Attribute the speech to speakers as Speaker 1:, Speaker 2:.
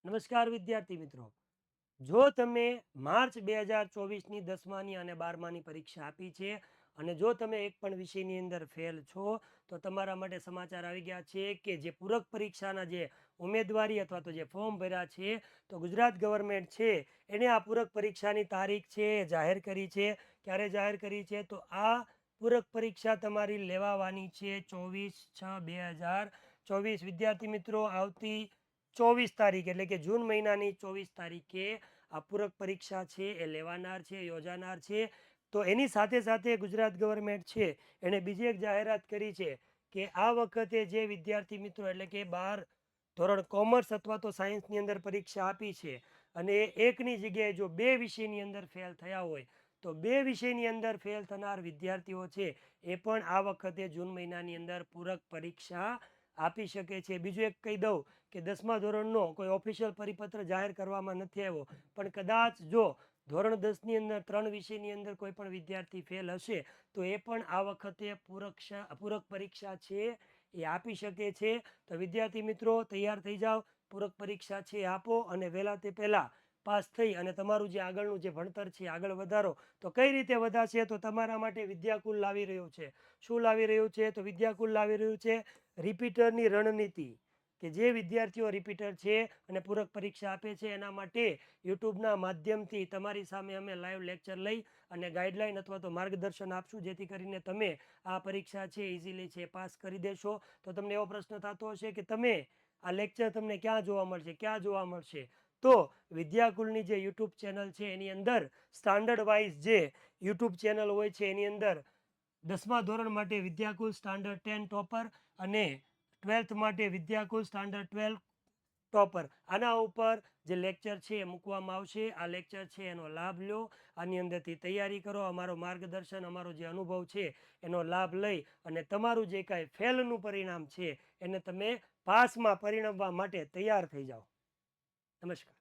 Speaker 1: નમસ્કાર વિદ્યાર્થી મિત્રો, જો તમે માર્ચ 2024ની 10માની અને 12માની પરીક્ષા આપી છે અને જો તમે એક પણ વિષયની અંદર ફેલ છો તો તમારા માટે સમાચાર આવી ગયા છે કે જે પૂરક પરીક્ષાના જે ઉમેદવારી અથવા તો જે ફોર્મ ભર્યા છે તો ગુજરાત ગવર્મેન્ટ છે એણે આ પૂરક પરીક્ષાની તારીખ છે એ જાહેર કરી છે. ક્યારે જાહેર કરી છે? તો આ પૂરક પરીક્ષા તમારી લેવાવાની છે 24/6/2024. વિદ્યાર્થી મિત્રો, આવતી 24 તારીખ એટલે કે જૂન મહિનાની 24 તારીખે આ પૂરક પરીક્ષા છે એ લેવાનાર છે, યોજાનાર છે. તો એની સાથે સાથે ગુજરાત ગવર્મેન્ટ છે એણે બીજી એક જાહેરાત કરી છે કે આ વખતે જે વિદ્યાર્થી મિત્રો એટલે કે 12 ધોરણ કોમર્સ અથવા તો સાયન્સની અંદર પરીક્ષા આપી છે અને એકની જગ્યાએ જો 2 વિષયની અંદર ફેલ થયા હોય તો 2 વિષયની અંદર ફેલ થનાર વિદ્યાર્થીઓ છે એ પણ આ વખતે જૂન મહિનાની અંદર પૂરક પરીક્ષા આપી શકે છે. બીજું એક કહી દઉં કે 10મા ધોરણનો કોઈ ઓફિશિયલ પરિપત્ર જાહેર કરવામાં નથી આવ્યો, પણ કદાચ જો ધોરણ 10ની અંદર 3 વિષયની અંદર કોઈ પણ વિદ્યાર્થી ફેલ હશે તો એ પણ આ વખતે પૂરક પરીક્ષા છે એ આપી શકે છે. તો વિદ્યાર્થી મિત્રો, તૈયાર થઈ જાઓ, પૂરક પરીક્ષા છે આપો અને વહેલા તે પહેલાં પાસ થઈ અને તમારું જે આગળનું જે ભણતર છે આગળ વધારો. તો કઈ રીતે વધારશે? તો તમારા માટે વિદ્યાકુલ લાવી રહ્યું છે. શું લાવી રહ્યું છે? તો વિદ્યાકુલ લાવી રહ્યું છે રિપીટરની રણનીતિ, કે જે વિદ્યાર્થીઓ રિપીટર છે અને પૂરક પરીક્ષા આપે છે એના માટે યુટ્યુબના માધ્યમથી તમારી સામે અમે લાઈવ લેક્ચર લઈ અને ગાઈડલાઈન અથવા તો માર્ગદર્શન આપશું, જેથી કરીને તમે આ પરીક્ષા છે ઇઝીલી છે પાસ કરી દેશો. તો તમને એવો પ્રશ્ન થતો હશે કે તમે આ લેક્ચર તમને ક્યાં જોવા મળશે, ક્યાં જોવા મળશે? તો વિદ્યાકુલની જે યુટ્યુબ ચેનલ છે એની અંદર સ્ટાન્ડર્ડ વાઇઝ જે યુટ્યુબ ચેનલ હોય છે એની અંદર 10મા ધોરણ માટે વિદ્યાકુલ સ્ટાન્ડર્ડ 10 ટોપર અને 12th માટે વિદ્યાકુલ સ્ટાન્ડર્ડ 12 ટોપર, આના ઉપર જે લેક્ચર છે એ મૂકવામાં આવશે. આ લેક્ચર છે એનો લાભ લો, આની અંદરથી તૈયારી કરો, અમારો માર્ગદર્શન, અમારો જે અનુભવ છે એનો લાભ લઈ અને તમારું જે કાંઈ ફેલનું પરિણામ છે એને તમે પાસમાં પરિણમવા માટે તૈયાર થઈ જાઓ. નમસ્કાર.